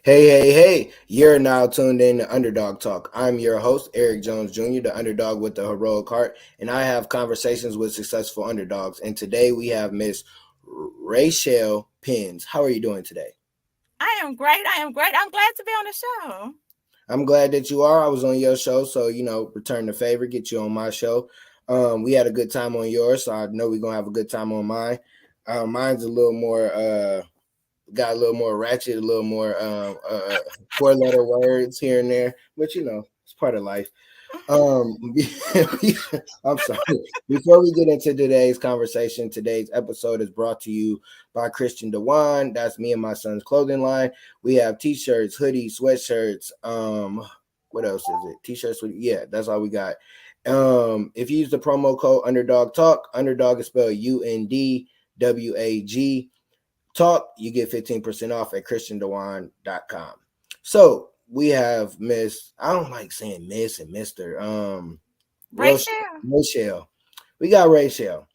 Hey, you're now tuned in to Underdog Talk. I'm your host, Eric Jones Jr., the underdog with the heroic heart, and I have conversations with successful underdogs. And today we have Miss Raychell Penns. How are you doing today? I am great. I am great. I'm glad to be on the show. I'm glad that you are. I was on your show, so return the favor, get you on my show. We had a good time on yours, so I know we're gonna have a good time on mine. Mine's a little more got a little more ratchet, a little more four letter words here and there, but it's part of life. Um, I'm sorry. Before we get into today's conversation, today's episode is brought to you by Christian Dewan. That's me and my son's clothing line. We have t-shirts, hoodies, sweatshirts. What else is it? T-shirts. Yeah, that's all we got. If you use the promo code Underdog Talk, Underdog is spelled UNDWAG Talk, you get 15% off at christiandewan.com. So we have Miss, I don't like saying Miss and Mr. Rachel. Raychell. We got Raychell.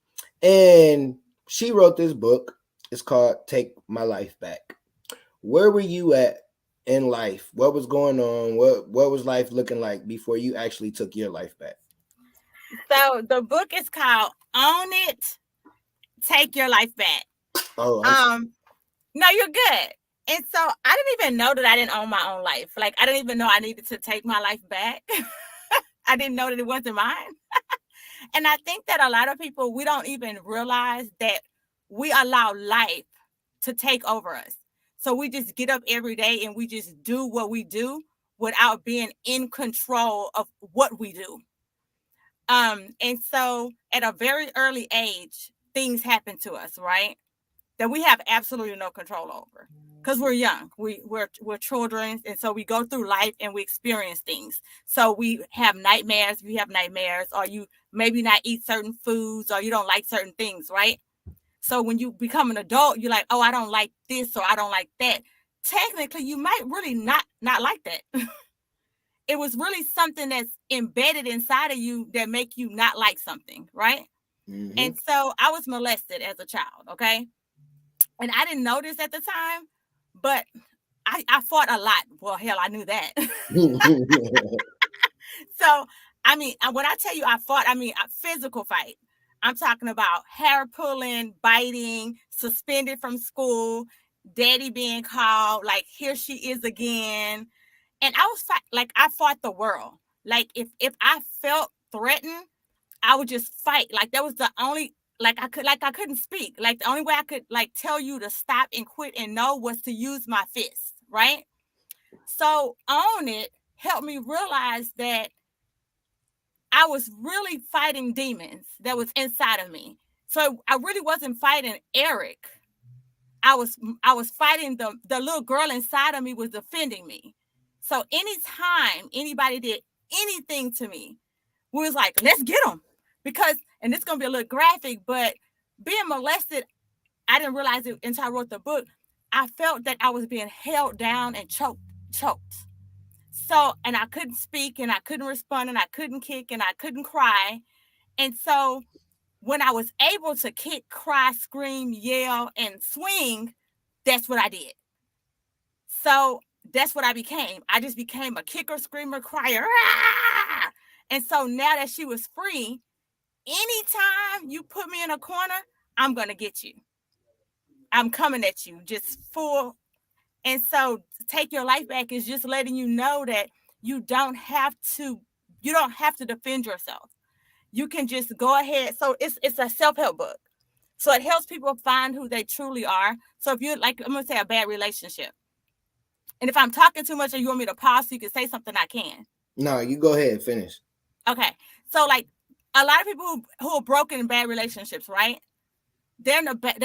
And she wrote this book. It's called Take My Life Back. Where were you at in life? What was going on? What was life looking like before you actually took your life back? So the book is called Own It, Take Your Life Back. Oh, I'm sorry. Um, no, you're good. And so I didn't even know that I didn't own my own life. Like I didn't even know I needed to take my life back. I didn't know that it wasn't mine. And I think that a lot of people we don't even realize that we allow life to take over us. So we just get up every day and we just do what we do without being in control of what we do. And so at a very early age, things happen to us, right? That we have absolutely no control over. Because we're young, we're children, and so we go through life and we experience things. So we have nightmares. You have nightmares, or you maybe not eat certain foods, or you don't like certain things, right? So when you become an adult, you're like, oh, I don't like this, or I don't like that. Technically, you might really not like that. It was really something that's embedded inside of you that make you not like something, right? Mm-hmm. And so I was molested as a child, okay? And I didn't know this at the time, but I fought a lot. Well, hell, I knew that. So, I mean, when I tell you I fought, I mean a physical fight. I'm talking about hair pulling, biting, suspended from school, daddy being called, like here she is again. And I was like I fought the world. Like if I felt threatened, I would just fight. Like that was the only like I couldn't speak. Like the only way I could like tell you to stop and quit and no was to use my fists, right? So on it helped me realize that I was really fighting demons that was inside of me. So I really wasn't fighting Eric. I was fighting the little girl inside of me was defending me. So anytime anybody did anything to me, we was like, let's get them. Because, and it's going to be a little graphic, but being molested, I didn't realize it until I wrote the book. I felt that I was being held down and choked. So, and I couldn't speak and I couldn't respond and I couldn't kick and I couldn't cry. And so when I was able to kick, cry, scream, yell, and swing, that's what I did. So that's what I became. I just became a kicker, screamer, crier. Ah! And so now that she was free, anytime you put me in a corner, I'm going to get you. I'm coming at you just full. And so take your life back is just letting you know that you don't have to defend yourself. You can just go ahead. So it's a self-help book. So it helps people find who they truly are. So if you're like, I'm going to say a bad relationship. And if I'm talking too much and you want me to pause so you can say something, I can. No, you go ahead, finish. Okay. So like a lot of people who are broken in bad relationships, right? They're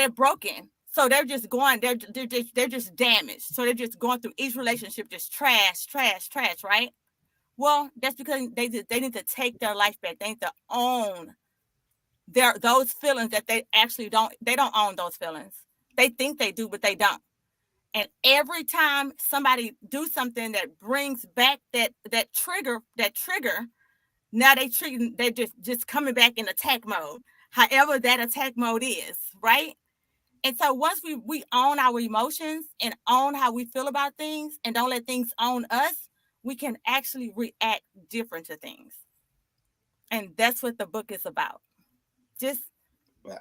broken. So they're just going, they're just damaged. So they're just going through each relationship, just trash, trash, trash, right? Well, that's because they need to take their life back. They need to own those feelings that they don't own those feelings. They think they do, but they don't. And every time somebody do something that brings back that trigger, now they're just coming back in attack mode. However that attack mode is, right? And so once we own our emotions and own how we feel about things and don't let things own us, we can actually react different to things. And that's what the book is about. Just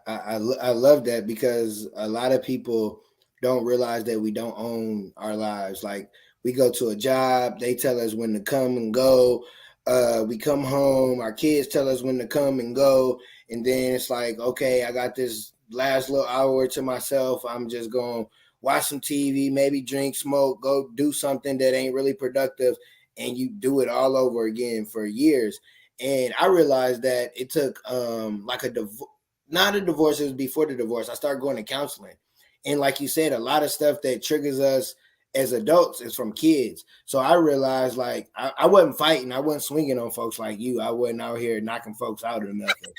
I love that, because a lot of people don't realize that we don't own our lives. Like, we go to a job, they tell us when to come and go. We come home, our kids tell us when to come and go, and then it's like, okay, I got this last little hour to myself. I'm just going to watch some TV, maybe drink, smoke, go do something that ain't really productive, and you do it all over again for years. And I realized that it took like not a divorce, it was before the divorce. I started going to counseling. And like you said, a lot of stuff that triggers us as adults is from kids. So I realized, like, I wasn't fighting, I wasn't swinging on folks like you. I wasn't out here knocking folks out or nothing.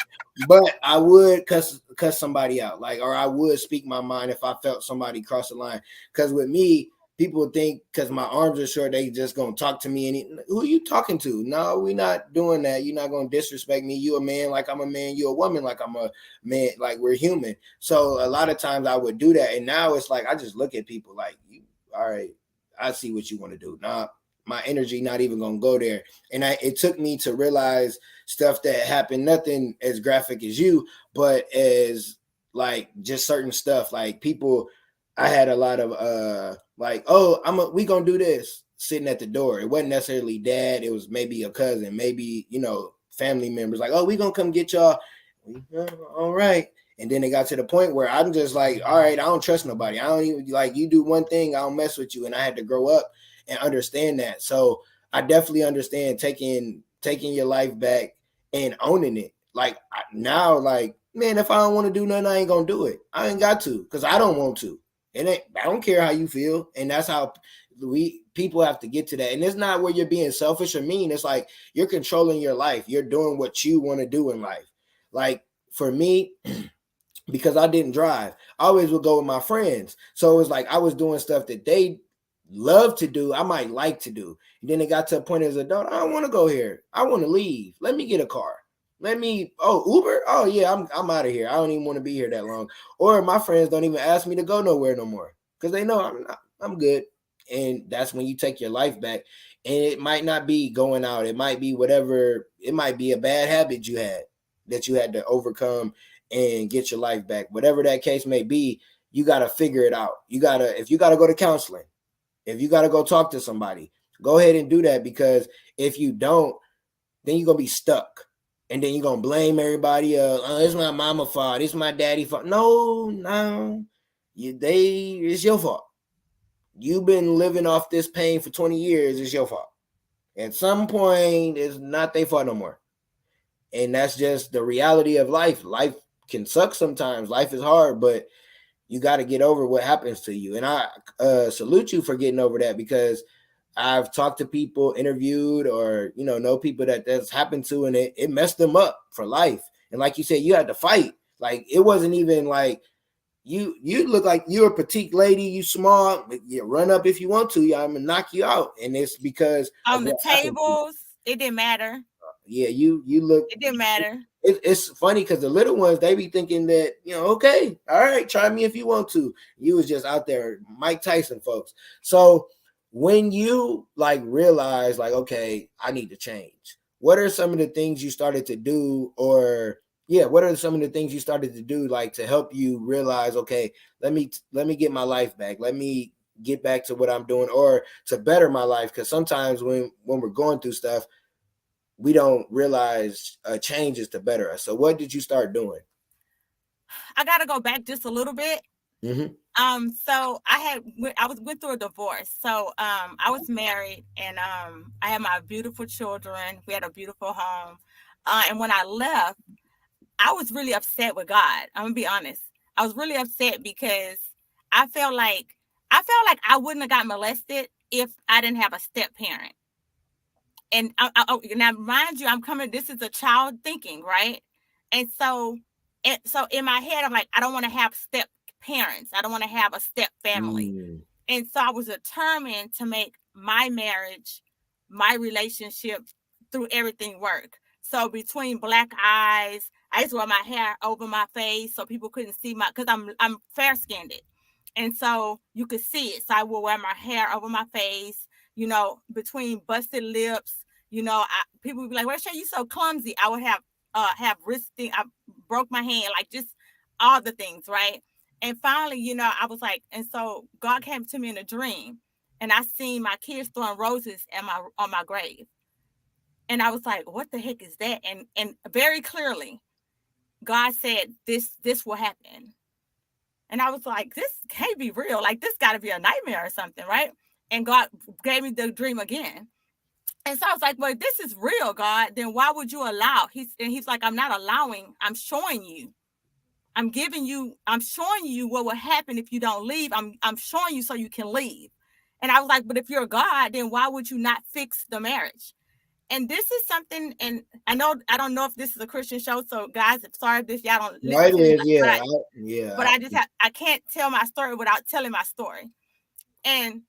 But I would cuss somebody out, like, or I would speak my mind if I felt somebody cross the line. Because with me, people think because my arms are short, they just gonna talk to me. And who are you talking to? No, we're not doing that. You're not gonna disrespect me. You a man like I'm a man. You a woman like I'm a man. Like, we're human. So a lot of times I would do that, and now it's like I just look at people like, you, all right, I see what you want to do. Nah, my energy not even gonna go there. And it took me to realize stuff that happened, nothing as graphic as you, but as like just certain stuff. Like, people, I had a lot of like, oh, we gonna do this, sitting at the door. It wasn't necessarily dad, it was maybe a cousin, maybe, family members, like, oh, we gonna come get y'all. All right. And then it got to the point where I'm just like, all right, I don't trust nobody. I don't even, like, you do one thing, I don't mess with you. And I had to grow up and understand that. So I definitely understand taking your life back and owning it. Like, now, like, man, if I don't want to do nothing, I ain't gonna do it. I ain't got to, because I don't want to. And I don't care how you feel. And that's how people have to get to that. And it's not where you're being selfish or mean. It's like you're controlling your life. You're doing what you want to do in life. Like, for me, because I didn't drive, I always would go with my friends. So it was like I was doing stuff that they love to do, I might like to do. And then it got to a point as an adult, I don't want to go here. I want to leave. Let me get a car. Uber? Oh yeah, I'm out of here. I don't even want to be here that long. Or my friends don't even ask me to go nowhere no more, because they know I'm good. And that's when you take your life back. And it might not be going out. It might be whatever. It might be a bad habit you had that you had to overcome and get your life back. Whatever that case may be, you got to figure it out. If you got to go to counseling, if you got to go talk to somebody, go ahead and do that, because if you don't, then you're going to be stuck. And then you're going to blame everybody else. Oh, it's my mama fault. It's my daddy fault. No. It's your fault. You've been living off this pain for 20 years. It's your fault. At some point, it's not their fault no more. And that's just the reality of life. Life can suck sometimes. Life is hard, but you got to get over what happens to you. And I salute you for getting over that, because I've talked to people, interviewed, or know people that's happened to, and it messed them up for life. And like you said, you had to fight. Like, it wasn't even like you look like you're a petite lady, you small, you run up if you want to, I'm gonna knock you out. And it's because on the tables, it didn't matter. Yeah, you look. It didn't matter. It's funny because the little ones, they be thinking that, okay, all right, try me if you want to. You was just out there, Mike Tyson, folks. So when you like realize, like, okay, I need to change, what are some of the things you started to do, what are some of the things you started to do, like, to help you realize, okay, let me get my life back. Let me get back to what I'm doing, or to better my life. Because sometimes when we're going through stuff, we don't realize changes to better us. So what did you start doing? I got to go back just a little bit. Mm-hmm. So I went through a divorce. So I was married, and I had my beautiful children. We had a beautiful home. And when I left, I was really upset with God. I'm gonna be honest. I was really upset because I felt like I wouldn't have got molested if I didn't have a step parent. And now, mind you, this is a child thinking, right? And so in my head, I'm like, I don't want to have step parents. I don't want to have a step family. And so I was determined to make my marriage, my relationship, through everything work. So between black eyes, I used to wear my hair over my face so people couldn't see because I'm fair skinned, and so you could see it. So I would wear my hair over my face, between busted lips. People would be like, "Raychell, you so clumsy." I would have wrist thing. I broke my hand, like just all the things, right? And finally, I was like, and so God came to me in a dream, and I seen my kids throwing roses on my grave, and I was like, "What the heck is that?" And very clearly, God said, "This will happen." And I was like, "This can't be real. Like, this got to be a nightmare or something, right?" And God gave me the dream again. And so I was like, "Well, if this is real, God, then why would you allow?" He's like, "I'm not allowing. I'm showing you. I'm showing you what will happen if you don't leave. I'm showing you so you can leave." And I was like, "But if you're God, then why would you not fix the marriage?" And this is something, and I don't know if this is a Christian show, so guys, sorry if this y'all don't No, listen it to me, is. Yeah. but I can't tell my story without telling my story. And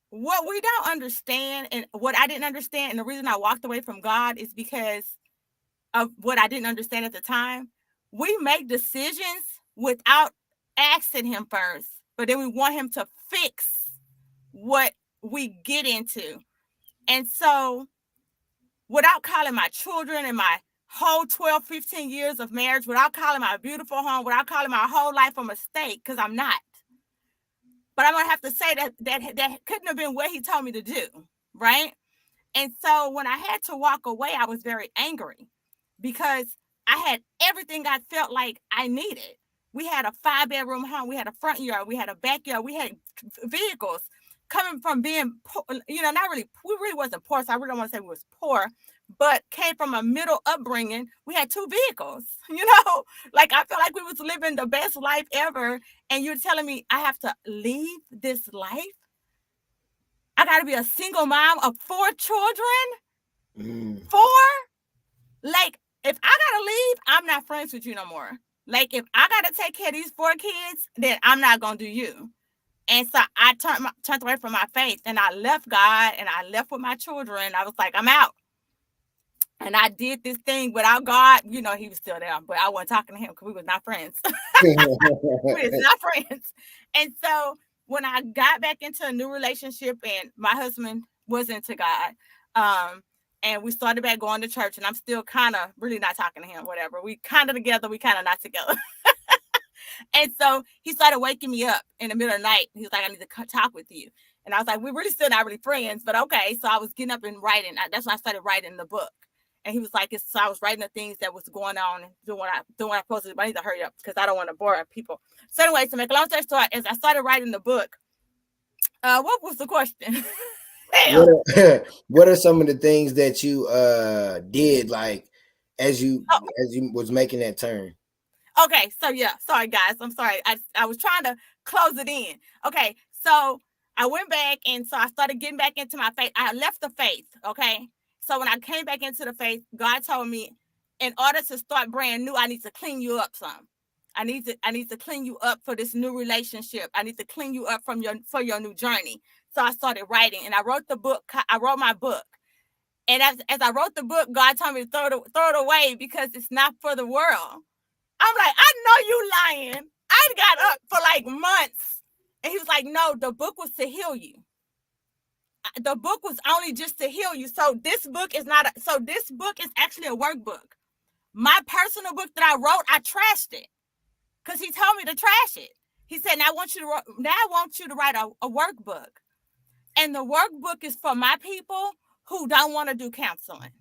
what we don't understand, and what I didn't understand, and the reason I walked away from God is because of what I didn't understand at the time. We make decisions without asking him first, but then we want him to fix what we get into. And so without calling my children and my whole 12, 15 years of marriage, without calling my beautiful home, without calling my whole life a mistake, because I'm not. But I'm going to have to say that couldn't have been what he told me to do, right? And so when I had to walk away, I was very angry because I had everything I felt like I needed. We had a 5-bedroom home. We had a front yard. We had a backyard. We had vehicles. Coming from being, not really, we really wasn't poor, so I really don't want to say we was poor, but came from a middle upbringing. We had 2 vehicles, like I feel like we was living the best life ever. And you're telling me I have to leave this life? I got to be a single mom of 4 children? 4? Like, if I got to leave, I'm not friends with you no more. Like, if I got to take care of these 4 kids, then I'm not going to do you. And so I turned away from my faith, and I left God, and I left with my children. I was like, I'm out. And I did this thing without God. He was still there, but I wasn't talking to him because we was not friends. We was not friends. And so when I got back into a new relationship, and my husband was into God, and we started back going to church, and I'm still kind of really not talking to him, whatever. We kind of together, we kind of not together. And so he started waking me up in the middle of the night. He was like, "I need to talk with you." And I was like, "We're really still not really friends, but okay." So I was getting up and writing. That's when I started writing the book. And he was like, so I was writing the things that was going on and doing what I supposed to do. But I need to hurry up because I don't want to bore people. So anyway, to make a long story short, as I started writing the book, what was the question? What are some of the things that you did, like as you was making that turn? Okay, so yeah, sorry guys, I'm sorry. I was trying to close it in. Okay, so I went back, and so I started getting back into my faith. I left the faith, okay? So when I came back into the faith, God told me, in order to start brand new, I need to clean you up some. I need to clean you up for this new relationship. I need to clean you up for your new journey. So I started writing, and I wrote the book. I wrote my book. And as I wrote the book, God told me to throw it away because it's not for the world. I'm like, "I know you lying." I got up for like months. And he was like, "No, the book was to heal you. The book was only just to heal you. So this book is actually a workbook. My personal book that I wrote, I trashed it because he told me to trash it. He said, now I want you to write a workbook. And the workbook is for my people who don't want to do counseling.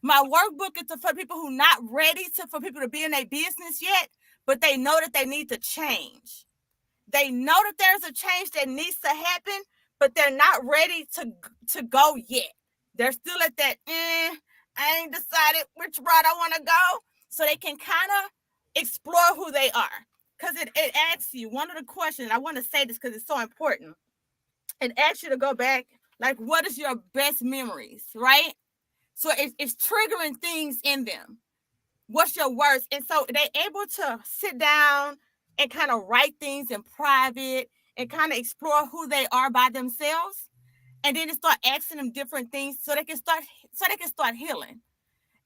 My workbook is for people who not ready for people to be in their business yet, but they know that they need to change. They know that there's a change that needs to happen, but they're not ready to go yet. They're still at that, I ain't decided which route I want to go. So they can kind of explore who they are. Because it asks you, one of the questions, I want to say this because it's so important. It asks you to go back, like, what is your best memories, right? So it's triggering things in them. What's your worst? And so they're able to sit down and kind of write things in private and kind of explore who they are by themselves. And then start asking them different things so they can start healing.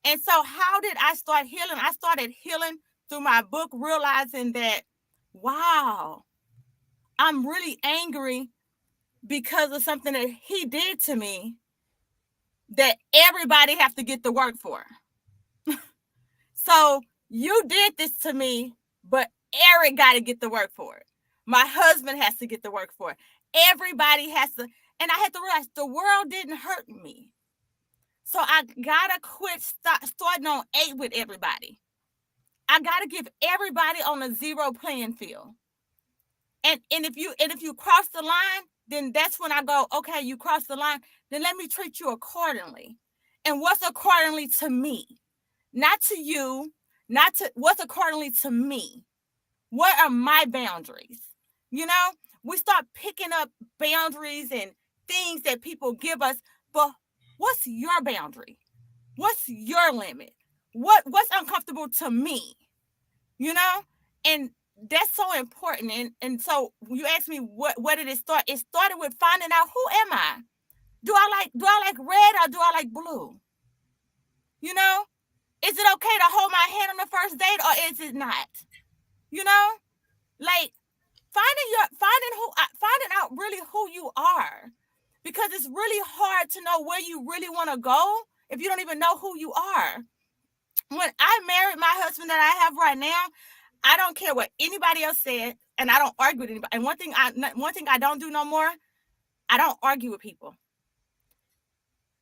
And so how did I start healing? I started healing through my book, realizing that, wow, I'm really angry because of something that he did to me that everybody have to get the work for. So you did this to me, but Eric got to get the work for it. My husband has to get the work for it. Everybody has to. And I had to realize the world didn't hurt me. So I got to quit starting on 8 with everybody. I got to give everybody on a 0 playing field. And if you cross the line, then that's when I go, okay, you cross the line, then let me treat you accordingly. And what's accordingly to me? Not to you, not to what's accordingly to me. What are my boundaries? You know, we start picking up boundaries and things that people give us, but what's your boundary? What's your limit? What's uncomfortable to me? You know? And that's so important. And so you asked me what did it start? It started with finding out, who am I? Do I like red or do I like blue? You know? Is it okay to hold my hand on the first date or is it not? You know? Like finding out really who you are. Because it's really hard to know where you really want to go if you don't even know who you are. When I married my husband that I have right now, I don't care what anybody else said, and I don't argue with anybody. And one thing I don't do no more, I don't argue with people.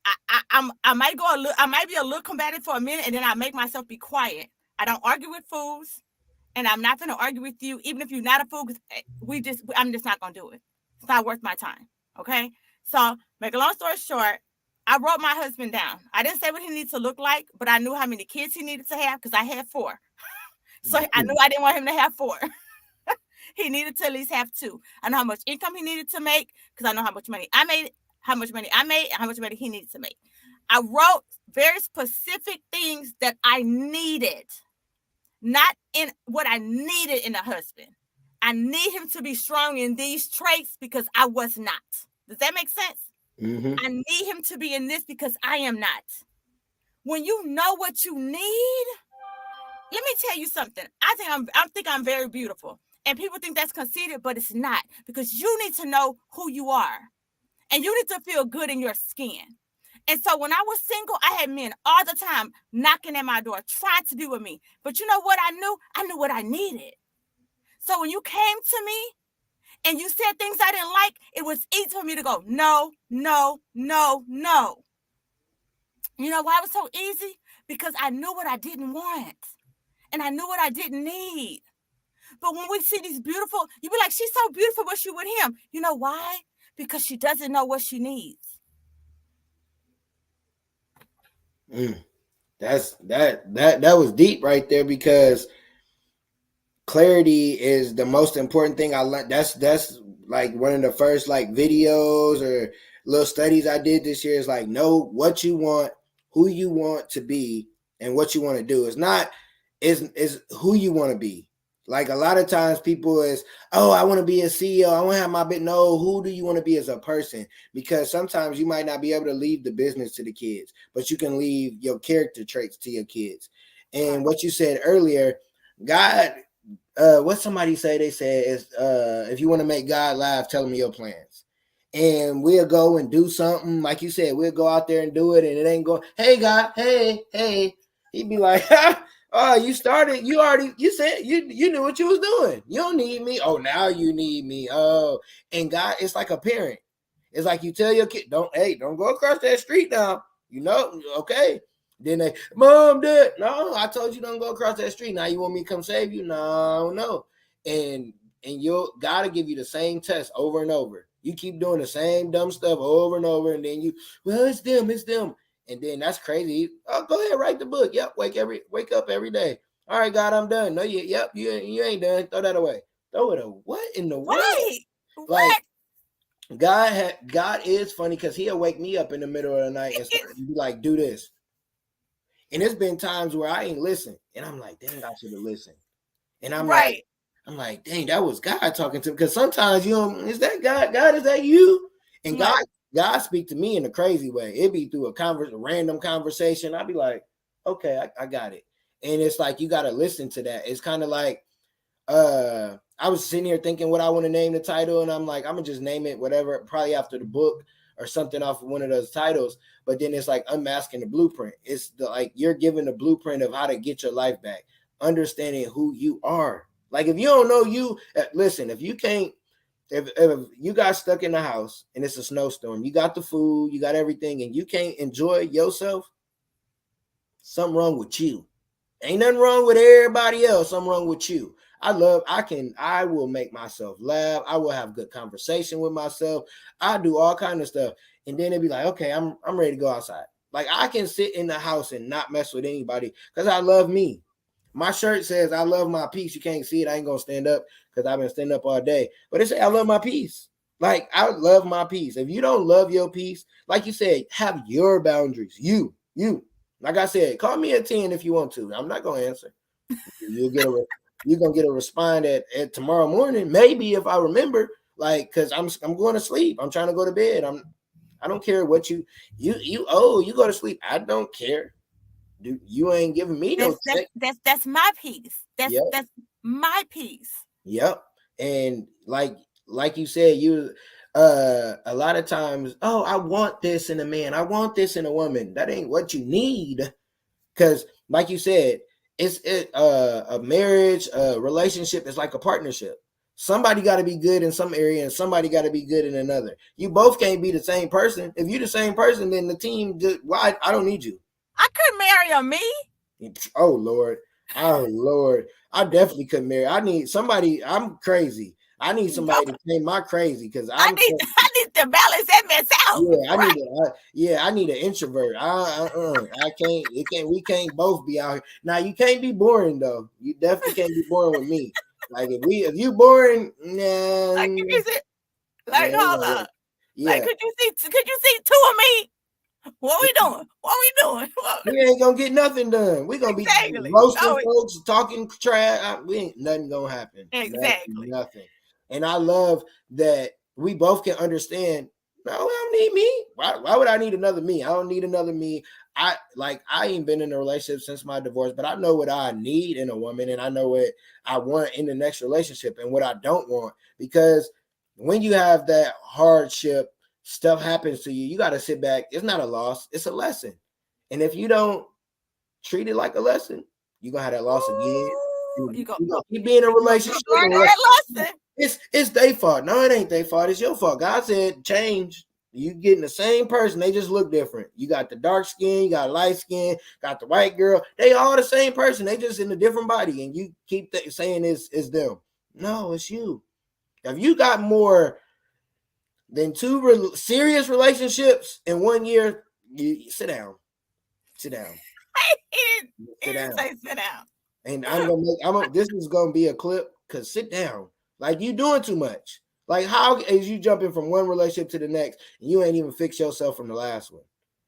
I might be a little combative for a minute, and then I make myself be quiet. I don't argue with fools, and I'm not going to argue with you, even if you're not a fool. I'm just not going to do it. It's not worth my time. Okay. So, make a long story short, I wrote my husband down. I didn't say what he needed to look like, but I knew how many kids he needed to have because I had 4. So I knew I didn't want him to have 4. He needed to at least have 2. I know how much income he needed to make because I know how much money I made, and how much money he needed to make. I wrote very specific things that I needed, not in what I needed in a husband. I need him to be strong in these traits because I was not. Does that make sense? Mm-hmm. I need him to be in this because I am not. When you know what you need, let me tell you something. I think I'm very beautiful. And people think that's conceited, but it's not. Because you need to know who you are. And you need to feel good in your skin. And so when I was single, I had men all the time knocking at my door, trying to be with me. But you know what I knew? I knew what I needed. So when you came to me and you said things I didn't like, it was easy for me to go, no, no, no, no. You know why it was so easy? Because I knew what I didn't want. And I knew what I didn't need. But when we see these beautiful, you be like, she's so beautiful, but she with him. You know why? Because she doesn't know what she needs. That was deep right there, because clarity is the most important thing I learned. That's like one of the first like videos or little studies I did this year, is like, know what you want, who you want to be, and what you want to do. It's not is who you want to be. Like a lot of times people is, oh, I want to be a CEO. I want to have my bit. No, who do you want to be as a person? Because sometimes you might not be able to leave the business to the kids, but you can leave your character traits to your kids. And what you said earlier, God, what somebody say, they said is, if you want to make God laugh, tell him your plans. And we'll go and do something. Like you said, we'll go out there and do it. And it ain't going, hey, God, hey. He'd be like, oh, you started, you said you knew what you was doing. You don't need me. Oh, now you need me. Oh, and God, it's like a parent. It's like you tell your kid, don't go across that street now. You know, okay. Then they, Mom, Dad, no, I told you don't go across that street. Now you want me to come save you? No. And you'll gotta give you the same test over and over. You keep doing the same dumb stuff over and over, and then it's them. And then that's crazy. Oh, go ahead, write the book. Yep, wake up every day. All right, God, I'm done. No, you ain't done. Throw that away. Throw it away. What in the world? Like, God is funny, because he'll wake me up in the middle of the night and start, be like, do this. And there's been times where I ain't listened, and I'm like, dang, I should have listened. And I'm like, dang, that was God talking to me. Because sometimes is that God? God, is that you? And God speak to me in a crazy way. It'd be through a random conversation. I'd be like, Okay, I got it. And it's like you got to listen to that. It's kind of like I was sitting here thinking what I want to name the title, and I'm like, I'm gonna just name it whatever, probably after the book or something off of one of those titles. But then it's like unmasking the blueprint. It's like you're given the blueprint of how to get your life back, understanding who you are. Like if you don't know you, listen, if you can't, if you got stuck in the house and it's a snowstorm, you got the food, you got everything, and you can't enjoy yourself, something wrong with you. Ain't nothing wrong with everybody else. Something wrong with you. I will make myself laugh. I will have good conversation with myself. I do all kind of stuff. And then it'd be like, okay, I'm ready to go outside. Like I can sit in the house and not mess with anybody because I love me. My shirt says I love my peace. You can't see it. I ain't gonna stand up because I've been standing up all day. But it says I love my peace. Like I love my peace. If you don't love your peace, like you said, have your boundaries. You. Like I said, call me at 10 if you want to. I'm not gonna answer. You're gonna get a response at tomorrow morning, maybe if I remember. Like, cause I'm going to sleep. I'm trying to go to bed. I don't care what you go to sleep. I don't care. Dude, you ain't giving me no check. That's my piece. That's my piece. Yep. And like you said, you a lot of times, oh, I want this in a man. I want this in a woman. That ain't what you need. Because, like you said, a marriage, a relationship is like a partnership. Somebody got to be good in some area and somebody got to be good in another. You both can't be the same person. If you're the same person, then the team, why? I don't need you. I couldn't marry a me. Oh, Lord. I definitely couldn't marry. I need somebody. I'm crazy. I need somebody to name my crazy because I need to balance that mess out. Yeah, I need an introvert. I can't. We can't both be out here. Now you can't be boring though. You definitely can't be boring with me. Like if you boring, nah. Like hold up. Yeah. Like could you see two of me? What we doing? We ain't gonna get nothing done. We gonna be roasting folks, talking trash. Nothing gonna happen. Exactly. Nothing. And I love that we both can understand. No, I don't need me. Why would I need another me? I don't need another me. I ain't been in a relationship since my divorce, but I know what I need in a woman, and I know what I want in the next relationship and what I don't want. Because when you have that hardship, stuff happens to you, you got to sit back. It's not a loss, it's a lesson. And if you don't treat it like a lesson, you're gonna have that loss again. You're gonna keep being in a relationship. It's their fault. No, it ain't their fault. It's your fault. God said change. You getting the same person. They just look different. You got the dark skin, you got light skin, got the white girl. They all the same person. They just in a different body. And you keep saying it's them. No, it's you. If you got more than two serious relationships in 1 year, you sit down. Sit down. Sit down. And this is gonna be a clip because sit down. Like you doing too much. Like how is you jumping from one relationship to the next and you ain't even fix yourself from the last one?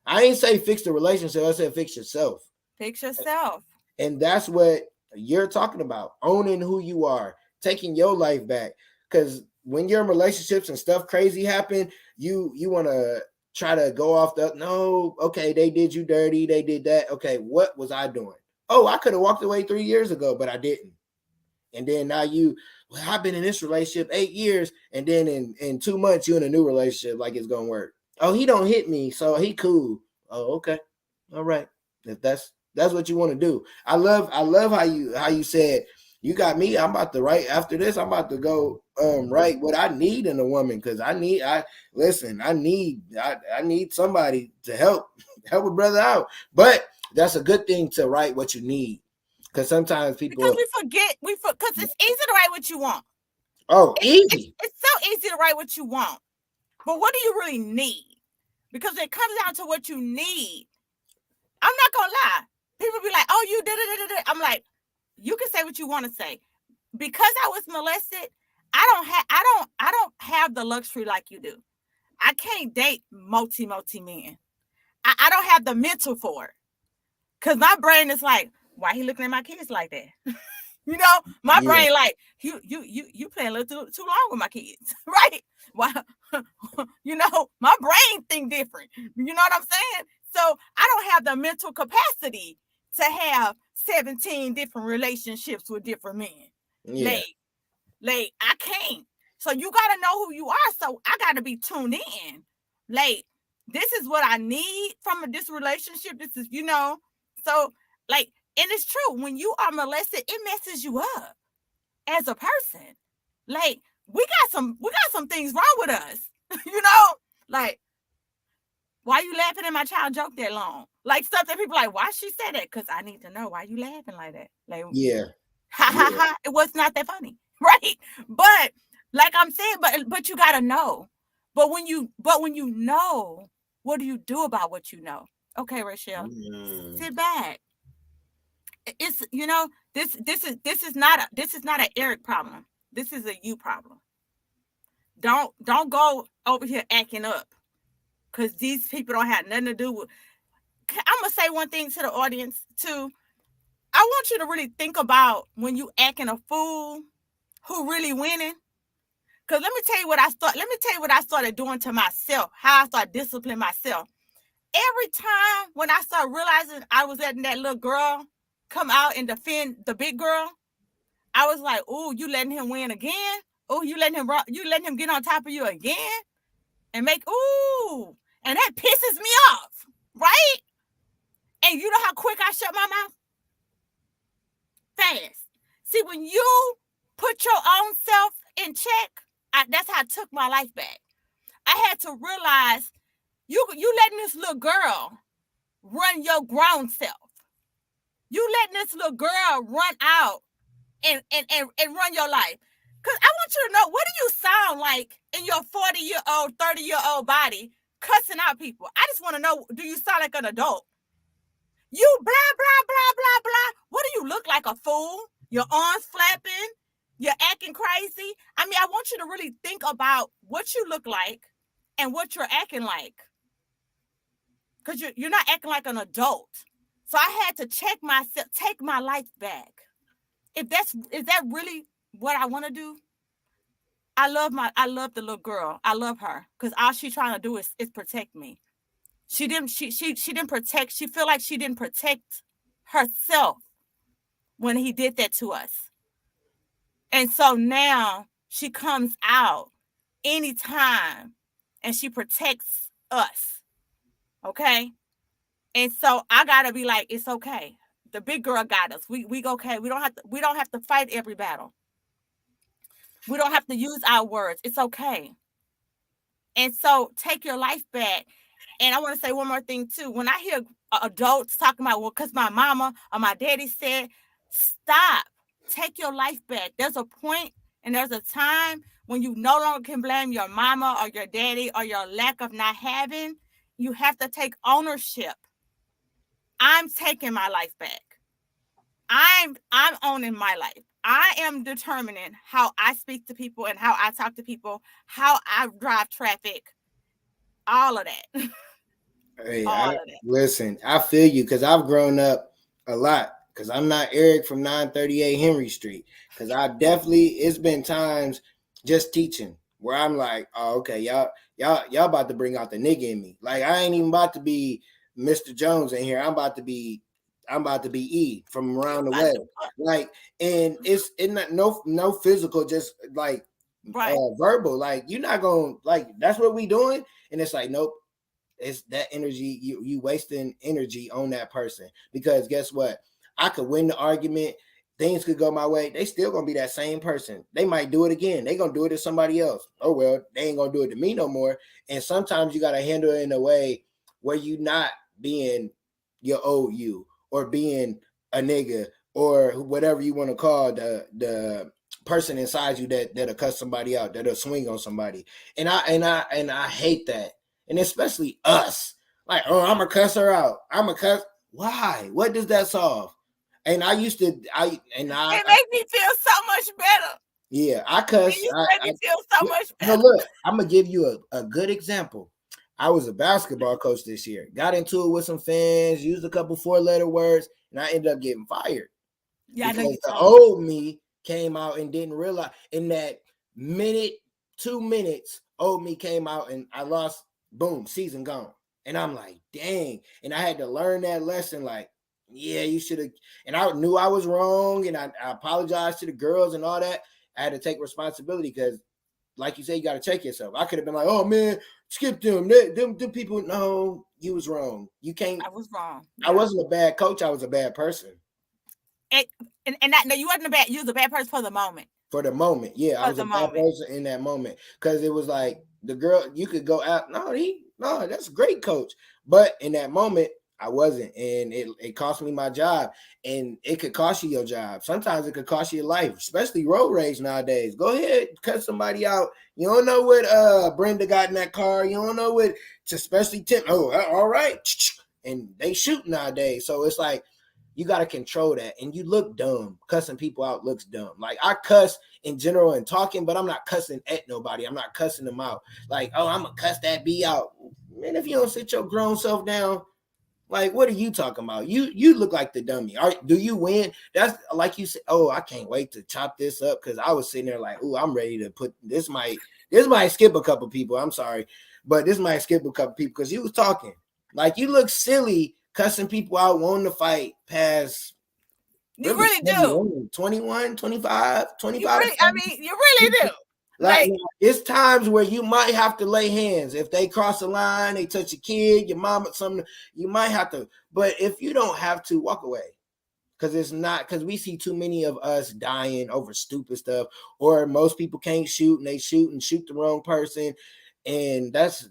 I ain't say fix the relationship. I said fix yourself. Fix yourself. And that's what you're talking about. Owning who you are, taking your life back. Because when you're in relationships and stuff crazy happen, you want to try to go off okay, they did you dirty. They did that. Okay, what was I doing? Oh, I could have walked away 3 years ago, but I didn't. And then now I've been in this relationship 8 years, and then in 2 months you're in a new relationship like it's gonna work. Oh, he don't hit me, so he cool. Oh, okay, all right. If that's what you want to do. I love how you said you got me. I'm about to after this. I'm about to go write what I need in a woman because I need somebody to help a brother out. But that's a good thing to write what you need. Because sometimes people because because it's easy to write what you want. Oh, easy. It's so easy to write what you want. But what do you really need? Because it comes down to what you need. I'm not gonna lie. People be like, oh, you did it. I'm like, you can say what you want to say. Because I was molested, I don't have the luxury like you do. I can't date multi men. I don't have the mental for it. Because my brain is like, why he looking at my kids like that? My brain like, you playing a little too long with my kids, right? Why? My brain think different. You know what I'm saying? So I don't have the mental capacity to have 17 different relationships with different men. Yeah. Like I can't. So you gotta know who you are. So I gotta be tuned in. Like, this is what I need from this relationship. This is, so like, and it's true. When you are molested, it messes you up as a person. Like, we got some things wrong with us. Like, why you laughing at my child joke that long? Like, stuff that people like, why she said that? Because I need to know why you laughing like that. Like, Yeah. Ha ha ha. It was not that funny. Right. But like I'm saying, but you gotta know. But when you know, what do you do about what you know? Okay, Raychell, sit back. It's this is not an Eric problem. This is a you problem. Don't go over here acting up, because these people don't have nothing to do with. I'm gonna say one thing to the audience too. I want you to really think about when you acting a fool, who really winning. Because let me tell you what I started doing to myself, how I started disciplining myself. Every time when I started realizing I was letting that little girl come out and defend the big girl, I was like, "Oh, you letting him win again? Oh, you letting him get on top of you again and make and that pisses me off, right?" And you know how quick I shut my mouth? Fast. See, when you put your own self in check, that's how I took my life back. I had to realize you letting this little girl run your grown self. You letting this little girl run out and run your life. Because I want you to know, what do you sound like in your 40-year-old, 30-year-old body cussing out people? I just want to know, do you sound like an adult? You blah, blah, blah, blah, blah. What do you look like, a fool? Your arms flapping? You're acting crazy? I mean, I want you to really think about what you look like and what you're acting like. Because you're not acting like an adult. So I had to check myself, take my life back. Is that really what I want to do? I love the little girl. I love her. Because all she's trying to do is protect me. She didn't protect, she feel like she didn't protect herself when he did that to us. And so now she comes out anytime and she protects us. Okay? And so I gotta be like, it's okay. The big girl got us. We okay. We don't have to fight every battle. We don't have to use our words. It's okay. And so take your life back. And I want to say one more thing too. When I hear adults talking about, well, because my mama or my daddy said, stop. Take your life back. There's a point and there's a time when you no longer can blame your mama or your daddy or your lack of not having. You have to take ownership. I'm taking my life back. I'm owning my life. I am determining how I speak to people and how I talk to people, how I drive traffic, all of that. Hey, listen, I feel you, because I've grown up a lot, because I'm not Eric from 938 Henry Street. Because it's been times just teaching where I'm like, oh, okay, y'all about to bring out the nigga in me. Like, I ain't even about to be Mr. Jones in here. I'm about to be E from around the way. Like, and it's not no physical, just like verbal. Like, you're not gonna, like, that's what we doing. And it's like, nope. It's that energy, you wasting energy on that person, because guess what? I could win the argument, things could go my way, they still gonna be that same person. They might do it again, they gonna do it to somebody else. Oh well, they ain't gonna do it to me no more. And sometimes you gotta handle it in a way where you not being your old you, or being a nigga, or whatever you want to call the person inside you that'll cut somebody out, that'll swing on somebody. And I hate that. And especially us, like, oh, I'm gonna cuss her out. I'm gonna cuss. Why? What does that solve? And it makes me feel so much better. Yeah, I cuss. You make me feel so much better. No, look, I'm gonna give you a good example. I was a basketball coach this year. Got into it with some fans, used a couple 4-letter words, and I ended up getting fired. Yeah, because the old me came out and didn't realize in that minute, 2 minutes, old me came out and I lost. Boom, season gone. And I'm like, dang. And I had to learn that lesson. Like, yeah, you should have. And I knew I was wrong, and I apologized to the girls and all that. I had to take responsibility because, like you say, you got to check yourself. I could have been like, oh man, skip them. Them people. No, you was wrong. You can't. I was wrong. Yeah. I wasn't a bad coach. I was a bad person. And that, no, you wasn't a bad. You was a bad person for the moment. For the moment, yeah, I was a bad person in that moment because it was like the girl. You could go out. No, that's a great coach. But in that moment, I wasn't, and it cost me my job, and it could cost you your job. Sometimes it could cost you your life, especially road rage nowadays. Go ahead, cut somebody out. You don't know what Brenda got in that car. You don't know what, especially Tim. Oh, all right, and they shoot nowadays. So it's like you got to control that, and you look dumb. Cussing people out looks dumb. Like I cuss in general and talking, but I'm not cussing at nobody. I'm not cussing them out. Like, oh, I'm gonna cuss that B out. Man, if you don't sit your grown self down. Like, what are you talking about? You look like the dummy. Do you win? That's like you said. Oh, I can't wait to chop this up because I was sitting there like, oh, I'm ready to put this. Might skip a couple people. I'm sorry, but this might skip a couple people because you was talking like you look silly, cussing people out, wanting to fight past. You really do. 21, 25, 25. You really do. Like it's times where you might have to lay hands. If they cross the line, they touch a kid, your mom, something, you might have to. But if you don't have to, walk away. Because we see too many of us dying over stupid stuff, or most people can't shoot and they shoot the wrong person. And that's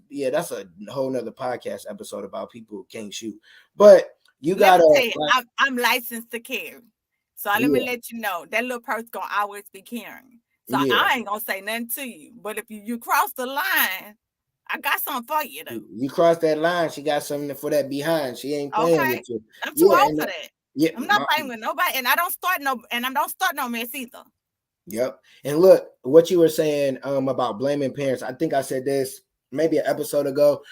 a whole nother podcast episode about people who can't shoot. But you gotta. I'm licensed to carry. So let me let you know that little person gonna always be carrying. So I ain't gonna say nothing to you. But if you cross the line, I got something for you though. You cross that line, she got something for that behind. She ain't playing with you. I'm too old for that. Yeah, I'm not playing with nobody, and I don't start no mess either. Yep. And look, what you were saying about blaming parents. I think I said this maybe an episode ago.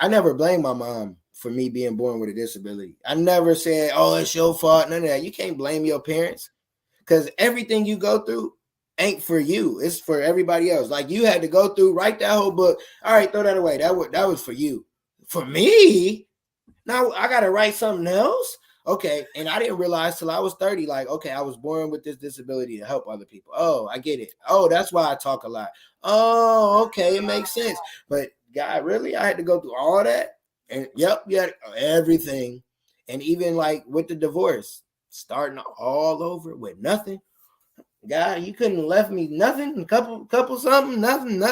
I never blamed my mom for me being born with a disability. I never said, oh, it's your fault. None of that. You can't blame your parents because everything you go through ain't for you. It's for everybody else. Like you had to go through, write that whole book. All right, throw that away. That was for you. For me, now I got to write something else. Okay. And I didn't realize till I was 30, like, okay, I was born with this disability to help other people. Oh, I get it. Oh, that's why I talk a lot. Oh, okay. It makes sense. But God, really? I had to go through all that? And yep, everything. And even like with the divorce, starting all over with nothing. God, you couldn't have left me nothing, couple something, nothing.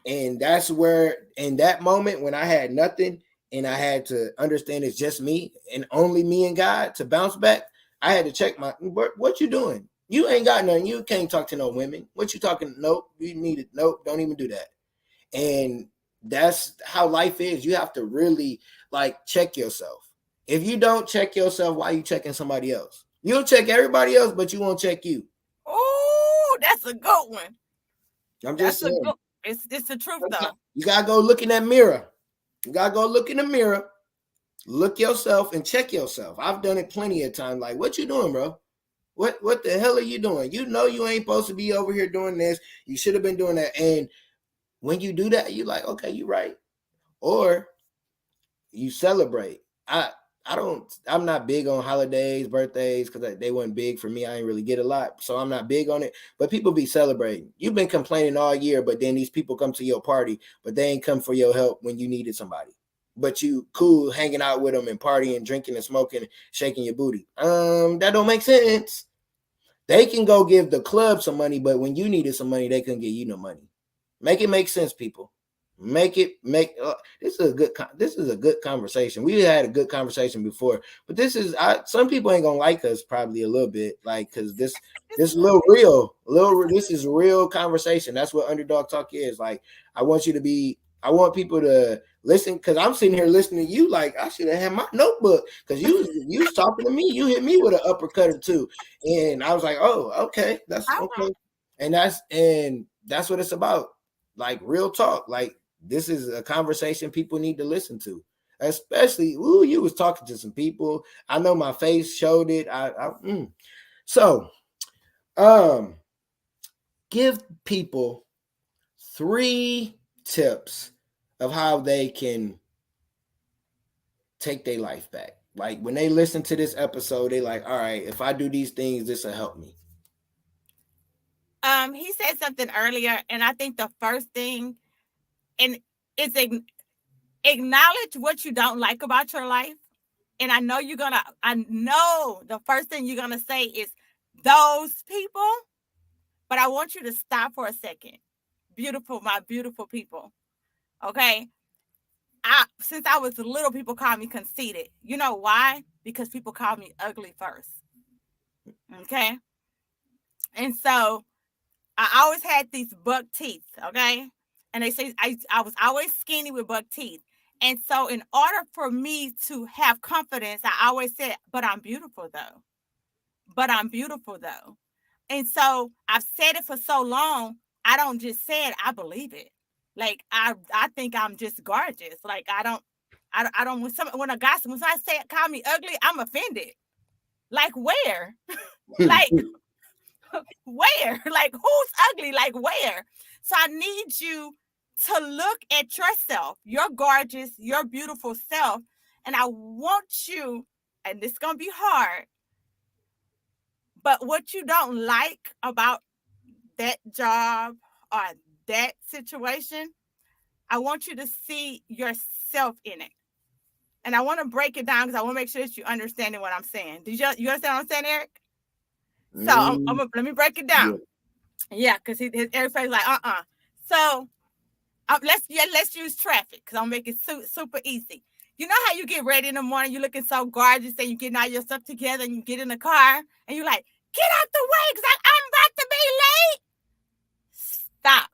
And that's where, in that moment when I had nothing and I had to understand it's just me and only me and God to bounce back, I had to check what you doing? You ain't got nothing. You can't talk to no women. What you talking? Nope. You need it. Nope. Don't even do that. And that's how life is. You have to really like check yourself. If you don't check yourself, why are you checking somebody else? You'll check everybody else, but you won't check you. Oh, that's a good one. I'm just saying. It's the truth, though. You gotta go look in that mirror. You gotta go look in the mirror, look yourself, and check yourself. I've done it plenty of times. Like, what you doing, bro? What the hell are you doing? You know you ain't supposed to be over here doing this. You should have been doing that. And when you do that, you like, okay, you're right. Or you celebrate. I'm not big on holidays, birthdays, because they weren't big for me. I didn't really get a lot, so I'm not big on it. But people be celebrating. You've been complaining all year, but then these people come to your party, but they ain't come for your help when you needed somebody. But you cool hanging out with them and partying, drinking and smoking, shaking your booty. That don't make sense. They can go give the club some money, but when you needed some money, they couldn't give you no money. Make it make sense, people. This is a good conversation. We had a good conversation before, but some people ain't gonna like us probably a little bit, like, because this is this is real conversation. That's what Underdawg Talk is. Like, I want people to listen, because I'm sitting here listening to you like I should have had my notebook, because you was talking to me. You hit me with an uppercut or two, and I was like, oh, okay, that's okay. And that's what it's about. Like, real talk. Like, this is a conversation people need to listen to, especially, you was talking to some people. I know my face showed it. So, give people 3 tips of how they can take their life back. Like when they listen to this episode, they like, all right, if I do these things, this will help me. He said something earlier, and I think the first thing, and it's acknowledge what you don't like about your life. And I know the first thing you're gonna say is those people, but I want you to stop for a second. My beautiful people. Okay. Since I was little, people call me conceited. You know why? Because people call me ugly first. Okay. And so I always had these buck teeth. Okay. And they say I was always skinny with buck teeth. And so in order for me to have confidence, I always said, but I'm beautiful though. But I'm beautiful though. And so I've said it for so long, I don't just say it, I believe it. Like I think I'm just gorgeous. Like I don't when I say call me ugly, I'm offended. Like where? Like where? Like who's ugly? Like where? So I need you to look at yourself, your gorgeous, your beautiful self. And I want you, and it's going to be hard, but what you don't like about that job or that situation, I want you to see yourself in it. And I want to break it down because I want to make sure that you understand what I'm saying. You understand what I'm saying, Eric? So let me break it down. Yeah, because everybody's like, So let's use traffic because I'll make it super easy. You know how you get ready in the morning, you're looking so gorgeous, and you're getting all your stuff together, and you get in the car, and you're like, get out the way because I'm about to be late. Stop.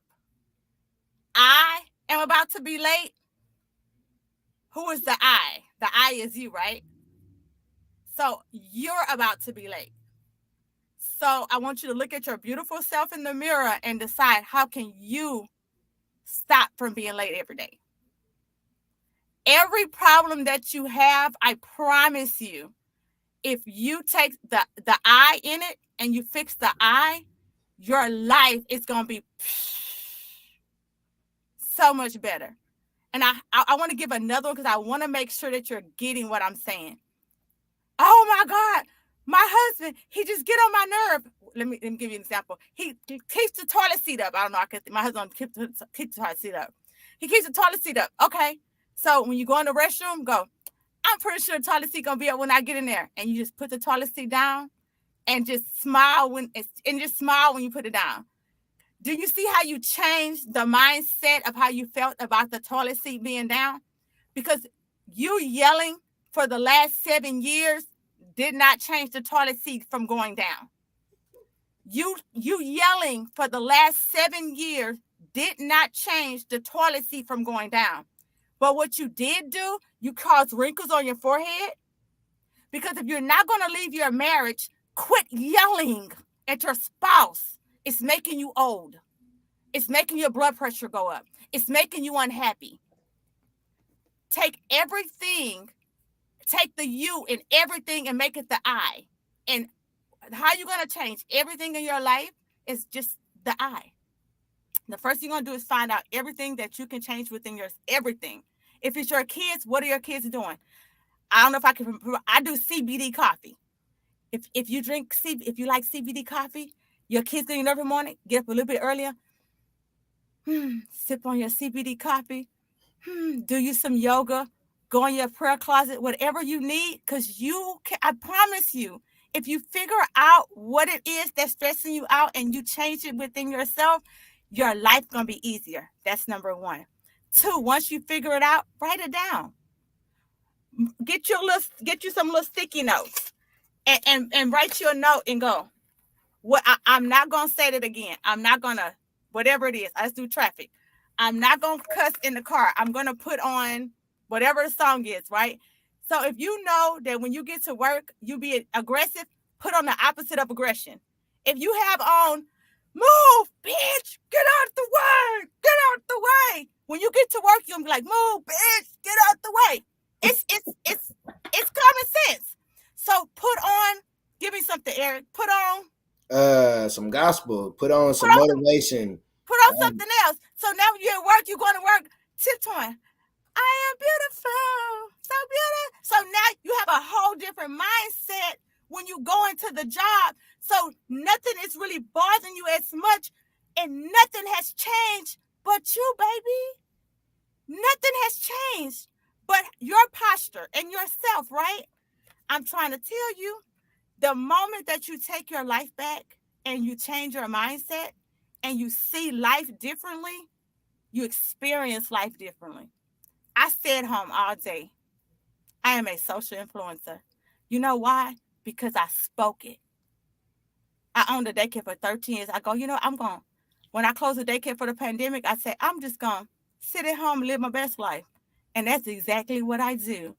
I am about to be late. Who is the I? The I is you, right? So you're about to be late. So I want you to look at your beautiful self in the mirror and decide how can you stop from being late every day. Every problem that you have, I promise you, if you take the I in it and you fix the I, your life is going to be so much better. And I want to give another one because I want to make sure that you're getting what I'm saying. Oh my God, my husband, he just get on my nerve. Let me give you an example. He keeps the toilet seat up. I don't know. My husband keeps the toilet seat up. He keeps the toilet seat up. Okay. So when you go in the restroom, go, I'm pretty sure the toilet seat going to be up when I get in there. And you just put the toilet seat down and just smile when you put it down. Do you see how you changed the mindset of how you felt about the toilet seat being down? Because you yelling for the last 7 years did not change the toilet seat from going down. You yelling for the last 7 years did not change the toilet seat from going down. But what you did do, you caused wrinkles on your forehead. Because if you're not going to leave your marriage, quit yelling at your spouse. It's making you old. It's making your blood pressure go up. It's making you unhappy. Take the you in everything and make it the I. And how you're going to change everything in your life is just the I. The first thing you're going to do is find out everything that you can change within everything. If it's your kids, what are your kids doing? I don't know if I do CBD coffee. If you like CBD coffee, your kids getting up every morning, get up a little bit earlier, sip on your CBD coffee, do you some yoga, go in your prayer closet, whatever you need, because I promise you, if you figure out what it is that's stressing you out and you change it within yourself, your life going to be easier. That's number 1. 2, once you figure it out, write it down. Get you some little sticky notes and write you a note and go, I'm not going to say that again. I'm not going to, whatever it is, let's do traffic. I'm not going to cuss in the car. I'm going to put on whatever the song is, right? So if you know that when you get to work, you be aggressive, put on the opposite of aggression. If you have on, move, bitch, get out the way, get out the way. When you get to work, you'll be like, move, bitch, get out the way. It's common sense. So give me something, Eric. Put on some gospel. Put on some motivation. Put on something else. So now when you're at work, you're going to work tiptoeing. I am beautiful. So beautiful. So now you have a whole different mindset when you go into the job. So nothing is really bothering you as much, and nothing has changed but you, baby. Nothing has changed but your posture and yourself, right? I'm trying to tell you, the moment that you take your life back and you change your mindset and you see life differently, you experience life differently. I stay at home all day. I am a social influencer. You know why? Because I spoke it. I owned a daycare for 13 years. I go, I'm going, when I closed the daycare for the pandemic, I said, I'm just going to sit at home and live my best life. And that's exactly what I do.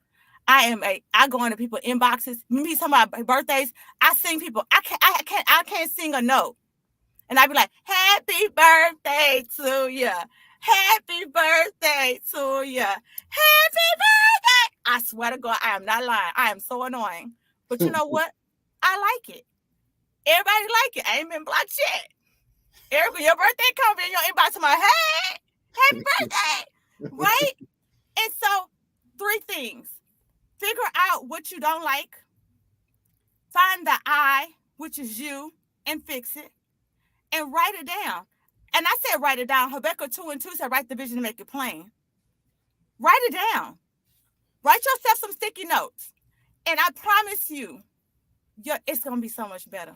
I go into people's inboxes, me talking about birthdays. I sing people. I can't sing a note. And I be like, happy birthday to you. Happy birthday to you. Happy birthday. I swear to God, I am not lying. I am so annoying. But you know what? I like it. Everybody like it. I ain't been blocked yet. Erica, your birthday comes in your inbox. I'm like, hey, happy birthday. Right? And so 3 things. Figure out what you don't like. Find the I, which is you, and fix it. And write it down. And I said write it down. Habakkuk 2:2 said write the vision and make it plain. Write it down. Write yourself some sticky notes. And I promise you, it's going to be so much better.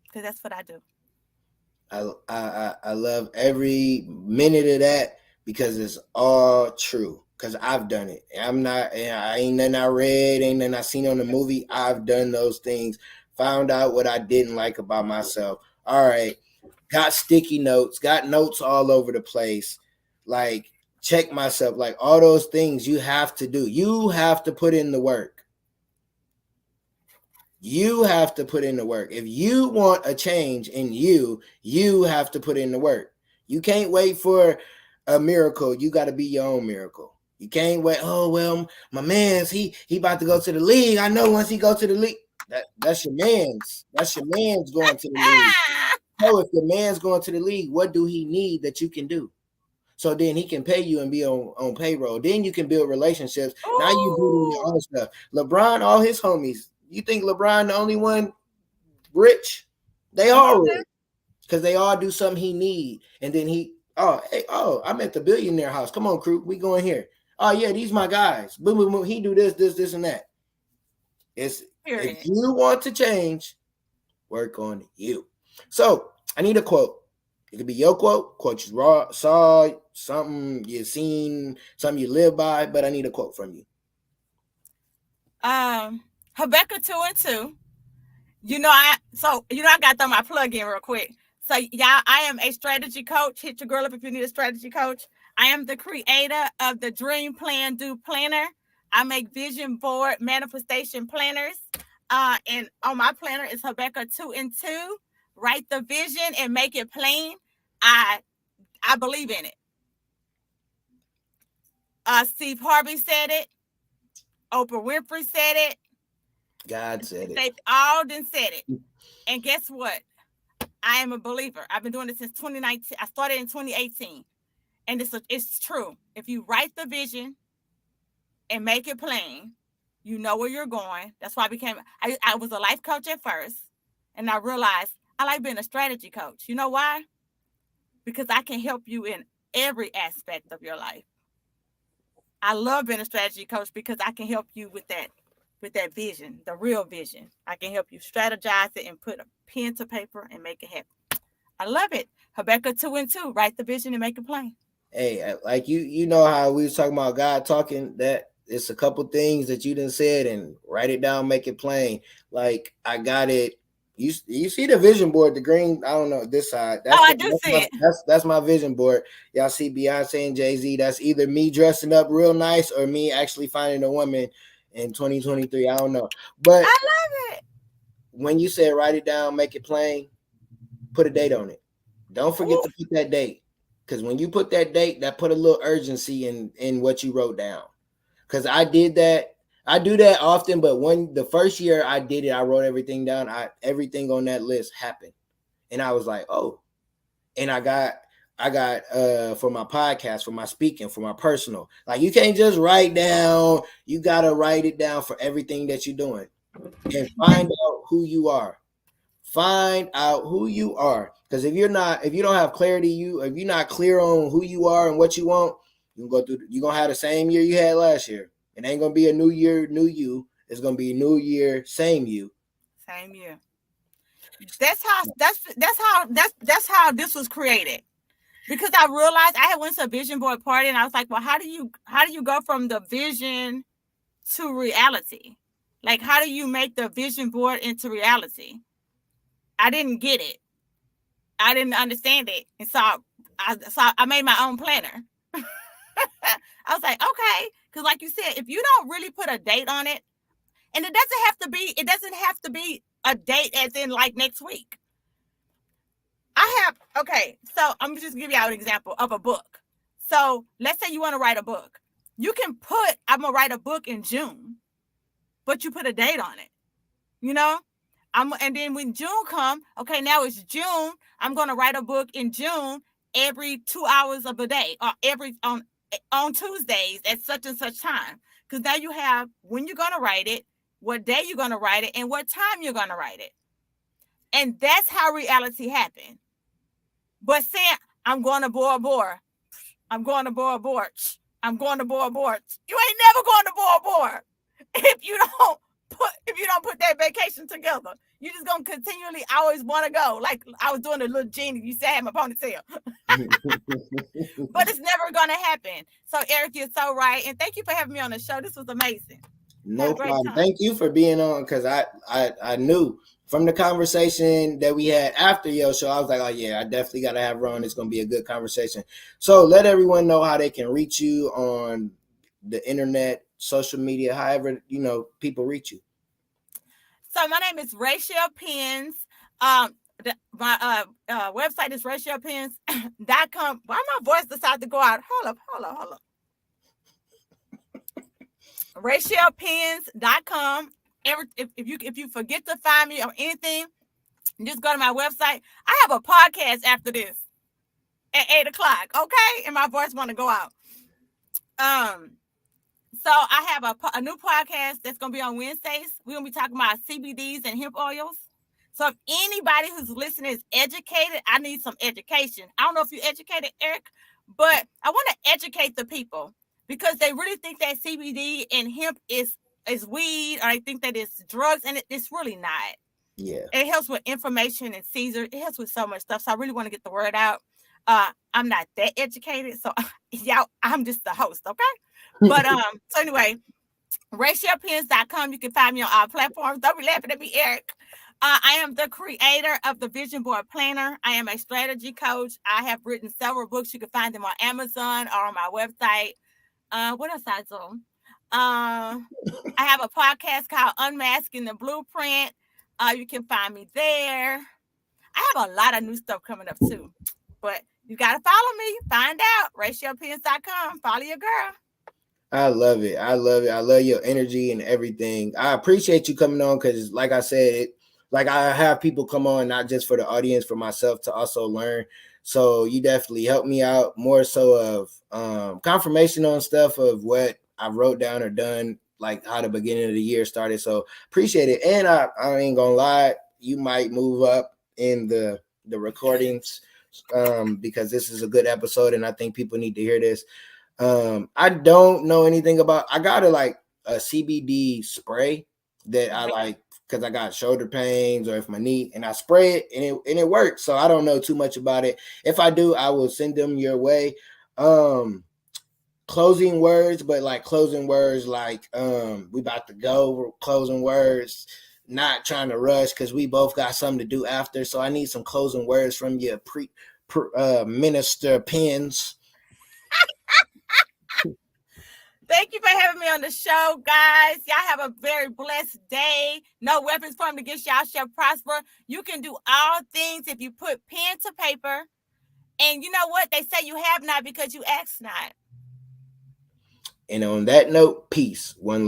Because that's what I do. I love every minute of that because it's all true. Because I've done it. I ain't nothing I read, ain't nothing I seen on the movie. I've done those things. Found out what I didn't like about myself. All right. Got sticky notes, got notes all over the place. Like, check myself. Like, all those things you have to do. You have to put in the work. You have to put in the work. If you want a change in you have to put in the work. You can't wait for a miracle. You got to be your own miracle. You can't wait. Oh, well, my man's, he about to go to the league. I know once he go to the league, that's your man's. That's your man's going to the league. So if the man's going to the league, what do he need that you can do? So then he can pay you and be on payroll. Then you can build relationships. Ooh. Now you building your own stuff. LeBron, all his homies. You think LeBron the only one rich? They all rich because they all do something he need. And then I'm at the billionaire house. Come on, crew, we going here. Oh yeah, these my guys. Boom, boom, boom. He do this, and that. If you want to change, work on you. So I need a quote. It could be your quote you saw, something you seen, something you live by, but I need a quote from you. Habakkuk 2:2. I got to throw my plug in real quick. So y'all, I am a strategy coach. Hit your girl up if you need a strategy coach. I am the creator of the Dream Plan Do Planner. I make Vision Board Manifestation Planners. And on my planner is Habakkuk 2:2. Write the vision and make it plain. I believe in it. Steve Harvey said it. Oprah Winfrey said it. God said it. They all done said it. And guess what? I am a believer. I've been doing it since 2019. I started in 2018. And it's true. If you write the vision and make it plain, you know where you're going. That's why I was a life coach at first. And I realized I like being a strategy coach. You know why? Because I can help you in every aspect of your life. I love being a strategy coach because I can help you with that vision, the real vision. I can help you strategize it and put a pen to paper and make it happen. I love it. Habakkuk 2:2. Write the vision and make it plain. Hey, like you know how we was talking about God talking, that it's a couple things that you done said, and write it down, make it plain. Like, I got it. You see the vision board, the green, I don't know, this side. I do see it. That's my vision board. Y'all see Beyonce and Jay-Z. That's either me dressing up real nice or me actually finding a woman in 2023. I don't know. But I love it. When you said write it down, make it plain, put a date on it. Don't forget to put that date. Because when you put that date, that put a little urgency in what you wrote down. Because I did that. I do that often, but the first year I did it, I wrote everything down. Everything on that list happened. And I was like, oh. And I got I got for my podcast, for my speaking, for my personal. Like you can't just write down. You gotta write it down for everything that you're doing, and find out who you are. Find out who you are, because if you don't have clarity, if you're not clear on who you are and what you want, you're gonna have the same year you had last year. It ain't gonna be a new year, new you. It's gonna be a new year, same you. Same year. That's how this was created. Because I realized I had went to a vision board party and I was like, well, how do you go from the vision to reality? Like, how do you make the vision board into reality? I didn't get it. I didn't understand it. And so I made my own planner. I was like, okay. Because like you said, if you don't really put a date on it, and it doesn't have to be a date as in like next week. So I'm just give you an example of a book. So let's say you want to write a book. You can put, I'm going to write a book in June, but you put a date on it, you know? And then when June come, okay, now it's June. I'm going to write a book in June every 2 hours of a day, or every on Tuesdays at such and such time. Because now you have when you're going to write it, what day you're going to write it, and what time you're going to write it. And that's how reality happened. But saying, I'm going to Bora Bora. I'm going to Bora Bora. I'm going to Bora Bora. You ain't never going to Bora Bora if you don't put that vacation together. You just gonna continually always want to go. Like I was doing a little genie. You said I had my ponytail. But it's never gonna happen. So Eric, you're so right. And thank you for having me on the show. This was amazing. No problem. Thank you for being on, because I knew from the conversation that we had after your show, I was like, oh yeah, I definitely got to have her on. It's going to be a good conversation. So let everyone know how they can reach you on the internet, social media, however, people reach you. So my name is Raychell Penns. My website is RaychellPenns.com. Why my voice decided to go out? Hold up. RaychellPenns.com. If you forget to find me or anything, just go to my website. I have a podcast after this at 8:00. Okay, and my voice want to go out. So I have a new podcast that's gonna be on Wednesdays. We're gonna be talking about CBDs and hemp oils. So if anybody who's listening is educated, I need some education. I don't know if you're educated, Eric, but I want to educate the people, because they really think that CBD and hemp is weed, or they think that it's drugs, and it's really not. Yeah. It helps with inflammation and seizure. It helps with so much stuff. So I really want to get the word out. I'm not that educated, so y'all, I'm just the host, okay? But so anyway, RaychellPenns.com. You can find me on all platforms. Don't be laughing at me, Eric. I am the creator of the Vision Board Planner. I am a strategy coach. I have written several books. You can find them on Amazon or on my website. What else I do? I have a podcast called Unmasking the Blueprint. You can find me there. I have a lot of new stuff coming up too. But you got to follow me. Find out. RaychellPenns.com. Follow your girl. I love it. I love your energy and everything. I appreciate you coming on, because like I said, like I have people come on, not just for the audience, for myself to also learn. So you definitely helped me out, more so of confirmation on stuff of what I wrote down or done, like how the beginning of the year started. So appreciate it. And I ain't gonna lie, you might move up in the recordings, because this is a good episode and I think people need to hear this. I don't know anything about, I got a CBD spray that I like, because I got shoulder pains, or if my knee, and I spray it and it works. So I don't know too much about it. If I do, I will send them your way. Closing words, but like closing words, like we about to go, closing words, not trying to rush, because we both got something to do after. So I need some closing words from you, Minister Penns. Thank you for having me on the show, guys. Y'all have a very blessed day. No weapons formed against y'all shall prosper. You can do all things if you put pen to paper. And you know what? They say you have not because you ask not. And on that note, peace. One love.